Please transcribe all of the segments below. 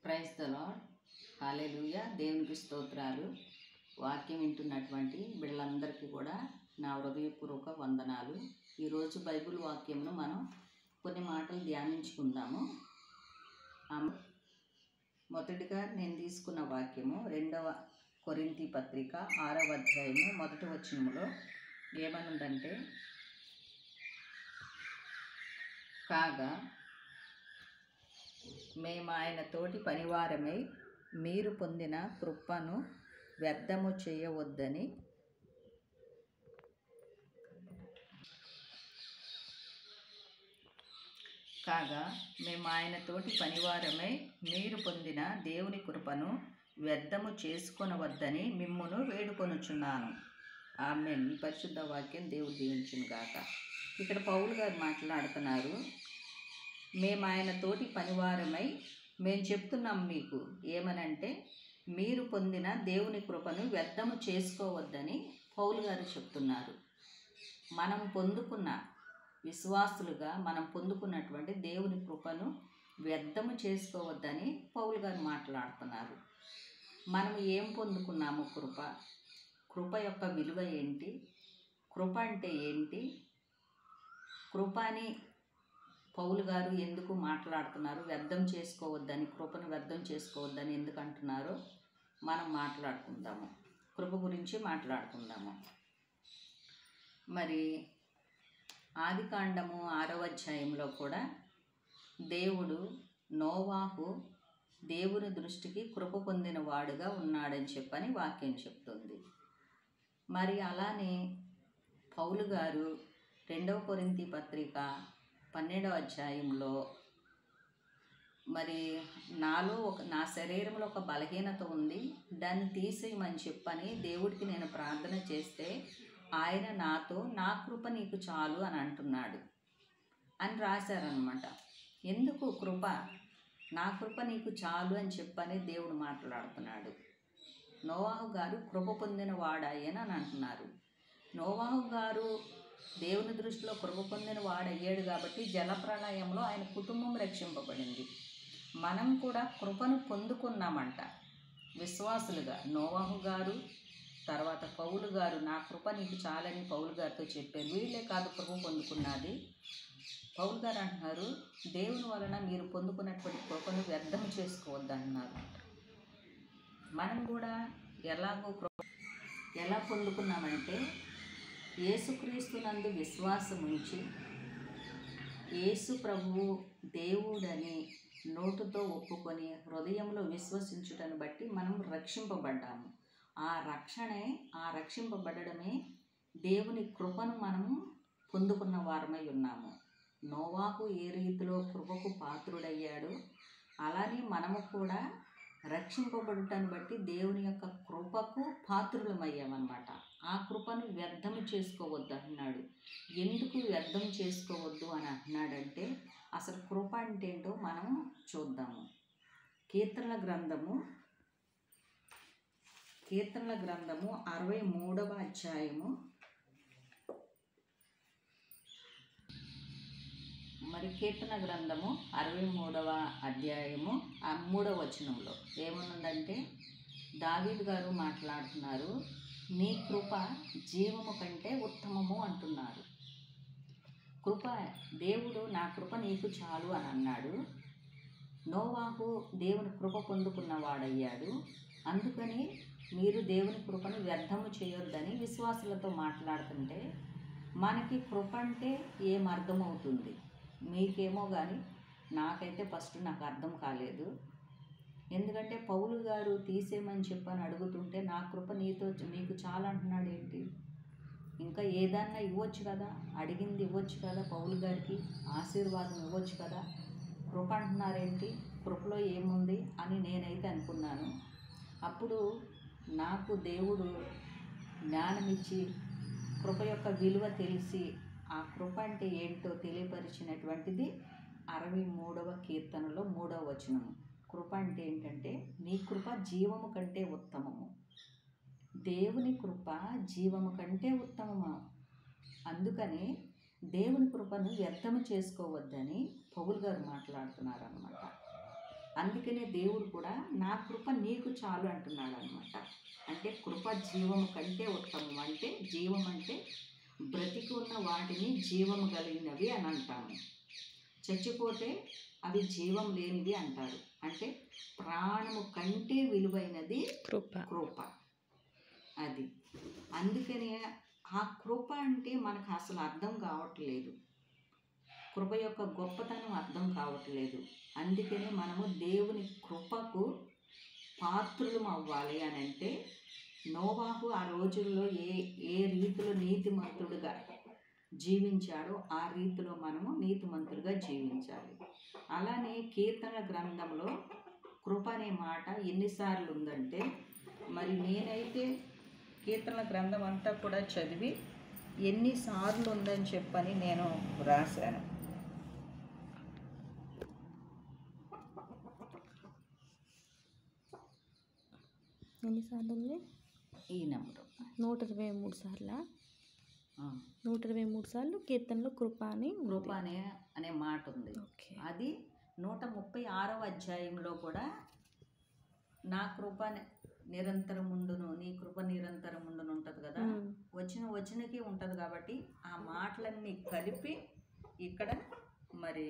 Praise the lord. హల్లెలూయా. దేవునికి స్తోత్రాలు. వాక్యం వింటున్నటువంటి బిడ్డలందరికీ కూడా నా హృదయపూర్వక వందనాలు. ఈరోజు బైబిల్ వాక్యంను మనం కొన్ని మాటలు ధ్యానించుకుందాము. మొదటిగా నేను తీసుకున్న వాక్యము 2వ కొరింథీ పత్రిక 6వ అధ్యాయము 1వ వచనములో ఏమనుందంటే, కాగా మేము ఆయన తోటి పనివారమై మీరు పొందిన కృపను వ్యర్థము చేయవద్దని మీరు పొందిన దేవుని కృపను వ్యర్థము చేసుకొనవద్దని మిమ్మును వేడుకొనుచున్నాను. ఆమేన్. ఈ పరిశుద్ధ వాక్యం దేవుడు దీవించును గాక. ఇక్కడ పౌలు గారు మాట్లాడుతున్నారు. మేము ఆయన తోటి పనివారమై మేము చెప్తున్నాం మీకు ఏమనంటే, మీరు పొందిన దేవుని కృపను వ్యర్థము చేసుకోవద్దని పౌలు గారు చెప్తున్నారు. మనం పొందుకున్న విశ్వాసులుగా మనం పొందుకున్నటువంటి దేవుని కృపను వ్యర్థము చేసుకోవద్దని పౌలు గారు మాట్లాడుతున్నారు. మనం ఏం పొందుకున్నాము? కృప యొక్క విలువ ఏంటి? కృప అంటే ఏంటి? కృప అని పౌలు గారు ఎందుకు మాట్లాడుతున్నారు? వ్యర్థం చేసుకోవద్దని, కృపను వ్యర్థం చేసుకోవద్దని ఎందుకు అంటున్నారో మనం మాట్లాడుకుందాము. కృప గురించి మాట్లాడుకుందాము. మరి ఆదికాండము 6వ అధ్యాయంలో కూడా దేవుడు నోవాహు దేవుని దృష్టికి కృప పొందిన వాడుగా ఉన్నాడని చెప్పని వాక్యం చెప్తుంది. మరి అలానే పౌలు గారు 2వ కొరింథీ పత్రిక 12వ అధ్యాయంలో మరి నా శరీరంలో ఒక బలహీనత ఉంది, దాన్ని తీసేయమని చెప్పని దేవుడికి నేను ప్రార్థన చేస్తే ఆయన నాతో నా కృప నీకు చాలు అని అంటున్నాడు అని రాశారనమాట. ఎందుకు కృప? నా కృప నీకు చాలు అని చెప్పని దేవుడు మాట్లాడుతున్నాడు. నోవాహు గారు కృప పొందిన వాడాయని అని అంటున్నారు. నోవాహు గారు దేవుని దృష్టిలో కృప పొందిన వాడయ్యాడు కాబట్టి జలప్రళయంలో ఆయన కుటుంబం రక్షింపబడింది. మనం కూడా కృపను పొందుకున్నామంట విశ్వాసులుగా. నోవాహు గారు తర్వాత పౌలు గారు నా కృప నీకు చాలని పౌలు గారితో చెప్పారు. వీళ్ళే కాదు కృప పొందుకున్నది. పౌలు గారు అంటున్నారు, దేవుని వలన మీరు పొందుకున్నటువంటి కృపను వ్యర్థం చేసుకోవద్దన్నారు. మనం కూడా ఎలా పొందుకున్నామంటే, యేసుక్రీస్తునందు విశ్వాసం ఉంచి యేసు ప్రభువు దేవుడని నోటుతో ఒప్పుకొని హృదయంలో విశ్వసించుటను బట్టి మనం రక్షింపబడ్డాము. ఆ రక్షింపబడమే దేవుని కృపను మనము పొందుకున్న వారమై ఉన్నాము. నోవాహు ఏ రీతిలో కృపకు పాత్రుడయ్యాడో అలానే మనము కూడా రక్షింపబడుటను బట్టి దేవుని యొక్క కృపకు పాత్రులమయ్యామన్నమాట. ఆ కృపను వ్యర్థం చేసుకోవద్దు అన్నాడు. ఎందుకు వ్యర్థం చేసుకోవద్దు అని అంటున్నాడంటే, అసలు కృప అంటే ఏంటో మనం చూద్దాము. కీర్తనల గ్రంథము 63వ అధ్యాయము కీర్తన గ్రంథము 63వ అధ్యాయము 3వ వచనంలో ఏమనుందంటే, దావీదు గారు మాట్లాడుతున్నారు, నీ కృప జీవము కంటే ఉత్తమము అంటున్నారు. కృప, దేవుడు నా కృప నీకు చాలు అని అన్నాడు. నోవాహు దేవుని కృప పొందుకున్న వాడయ్యాడు. అందుకని మీరు దేవుని కృపను వ్యర్థము చేయొద్దని విశ్వాసులతో మాట్లాడుతుంటే, మనకి కృప అంటే ఏం అర్థమవుతుంది? మీకేమో కానీ నాకైతే ఫస్ట్ నాకు అర్థం కాలేదు. ఎందుకంటే పౌలు గారు తీసేయమని చెప్పని అడుగుతుంటే నా కృప నీకు చాలా అంటున్నాడు ఏంటి? ఇంకా ఏదన్నా ఇవ్వచ్చు కదా, అడిగింది ఇవ్వచ్చు కదా, పౌలు గారికి ఆశీర్వాదం ఇవ్వచ్చు కదా, కృప అంటున్నారేంటి? కృపలో ఏముంది అని నేనైతే అనుకున్నాను. అప్పుడు నాకు దేవుడు జ్ఞానం ఇచ్చి కృప యొక్క విలువ తెలిసి ఆ కృప అంటే ఏంటో తెలియపరిచినటువంటిది 63వ కీర్తనలో 3వ వచనము. కృప అంటే ఏంటంటే, నీ కృప జీవము కంటే ఉత్తమము. దేవుని కృప జీవము కంటే ఉత్తమము. అందుకని దేవుని కృపను వ్యర్థము చేసుకోవద్దని పౌలు గారు మాట్లాడుతున్నారు అన్నమాట. అందుకనే దేవుడు కూడా నా కృప నీకు చాలు అంటున్నాడు అనమాట. అంటే కృప జీవము కంటే ఉత్తమం. అంటే జీవం అంటే బ్రతికి ఉన్న వాటిని జీవము కలిగినవి అని అంటాము. చచ్చిపోతే అవి జీవం లేనివి అంటారు. అంటే ప్రాణము కంటే విలువైనది కృప. అది అందుకనే ఆ కృప అంటే మనకు అసలు అర్థం కావట్లేదు. కృప యొక్క గొప్పతనం అర్థం కావట్లేదు. అందుకనే మనము దేవుని కృపకు పాత్రులం అవ్వాలి అని అంటే నోవాహు ఆ రోజుల్లో ఏ రీతిలో నీతిమంతుడుగా జీవించాడో ఆ రీతిలో మనము నీతిమంతులుగా జీవించాలి. అలానే కీర్తన గ్రంథంలో కృప అనే మాట ఎన్నిసార్లు ఉందంటే, మరి నేనైతే కీర్తన గ్రంథం అంతా కూడా చదివి ఎన్నిసార్లు ఉందని చెప్పని నేను రాశాను. ఎన్నిసార్లు ఉంది? ఈ నెంబరు 123 సార్లా? 123 సార్లు కీర్తనలో కృప అనే మాట ఉంది. అది 136వ అధ్యాయంలో కూడా నా కృప నిరంతరం ఉండును, నీ కృప నిరంతరం ఉండును ఉంటుంది కదా. వచనకి ఉంటుంది కాబట్టి ఆ మాటలన్నీ కలిపి ఇక్కడ మరి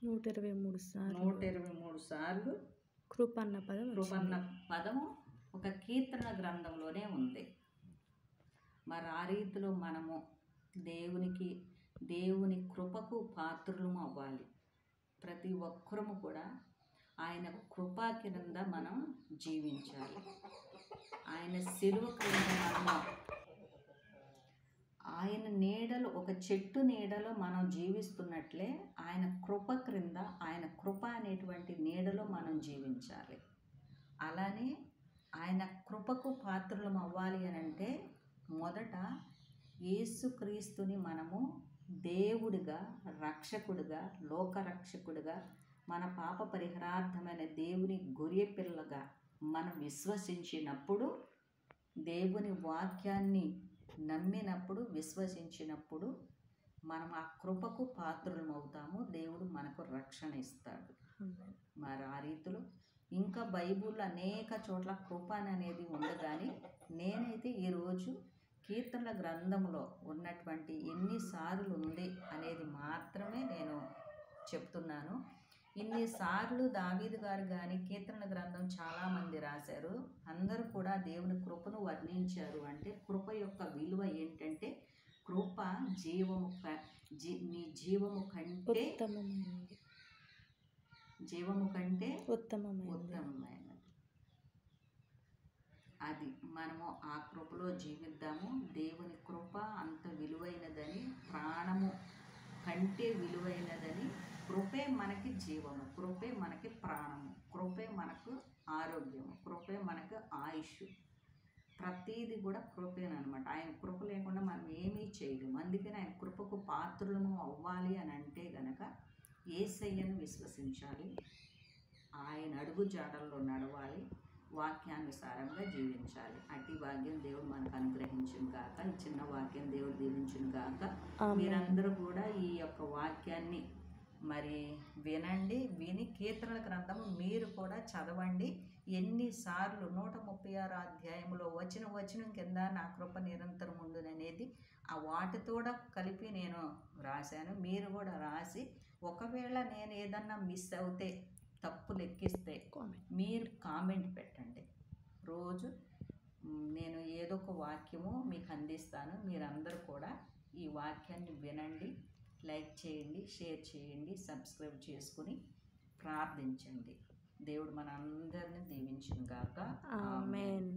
123 సార్లు కృప అన్న పదము ఒక కీర్తన గ్రంథంలోనే ఉంది. మరి ఆ రీతిలో మనము దేవుని కృపకు పాత్రులము అవ్వాలి. ప్రతి ఒక్కరము కూడా ఆయన కృపా కింద మనం జీవించాలి. ఆయన శిలువ క్రింద మనము ఆయన నీడలో, ఒక చెట్టు నీడలో మనం జీవిస్తున్నట్లే ఆయన కృప క్రింద, ఆయన కృప అనేటువంటి నీడలో మనం జీవించాలి. అలానే ఆయన కృపకు పాత్రలం అవ్వాలి అని అంటే మొదట యేసుక్రీస్తుని మనము దేవుడిగా, రక్షకుడిగా, లోకరక్షకుడిగా, మన పాప పరిహారార్థమైన దేవుని గొర్రె పిల్లగా మనం విశ్వసించినప్పుడు, దేవుని వాక్యాన్ని నమ్మినప్పుడు, విశ్వసించినప్పుడు మనం ఆ కృపకు పాత్రులం అవుతాము. దేవుడు మనకు రక్షణ ఇస్తాడు. మరి ఆ రీతిలో ఇంకా బైబిల్లో అనేక చోట్ల కృప అనేది ఉంది. కానీ నేనైతే ఈరోజు కీర్తనల గ్రంథంలో ఉన్నటువంటి ఎన్నిసార్లు ఉంది అనేది మాత్రమే నేను చెప్తున్నాను. ఇన్నిసార్లు దావీదు గారు కానీ కీర్తనల గ్రంథం చాలామంది రాశారు. అందరూ కూడా దేవుని కృపను వర్ణించారు. అంటే కృప యొక్క విలువ ఏంటంటే కృప నీ జీవము కంటే ఉత్తమమైనది. అది మనము ఆ కృపలో జీవిద్దాము. దేవుని కృప అంత విలువైనదని, ప్రాణము కంటే విలువైనదని. కృపే మనకి జీవము, కృపే మనకి ప్రాణము, కృపే మనకు ఆరోగ్యము, కృపే మనకు ఆయుష్. ప్రతీది కూడా కృపేనమాట. ఆయన కృప లేకుండా మనం ఏమీ చేయలేము. అందుకని ఆయన కృపకు పాత్రులము అవ్వాలి అని అంటే గనక యేసయ్యను విశ్వసించాలి, ఆయన అడుగు జాడల్లో నడవాలి, వాక్యానుసారంగా జీవించాలి. అట్టి భాగ్యం దేవుడు మనకు అనుగ్రహించును గాక. ఈ చిన్న వాక్యం దేవుడు దీవించును గాక. మీరందరూ కూడా ఈ యొక్క వాక్యాన్ని మరి వినండి. విని కీర్తనల గ్రంథం మీరు కూడా చదవండి. ఎన్నిసార్లు 136 అధ్యాయంలో వచనం కింద నా కృప నిరంతరం ఉండుననేది ఆ వాటితో కలిపి నేను రాశాను. మీరు కూడా రాసి, ఒకవేళ నేను ఏదన్నా మిస్ అవుతే, తప్పు లెక్కిస్తే మీరు కామెంట్ పెట్టండి. రోజు నేను ఏదో ఒక వాక్యము మీకు అందిస్తాను. మీరందరూ కూడా ఈ వాక్యాన్ని వినండి, లైక్ చేయండి, షేర్ చేయండి, సబ్స్క్రైబ్ చేసుకుని ప్రార్థించండి. దేవుడు మన అందరిని దీవించును గాక. ఆమేన్.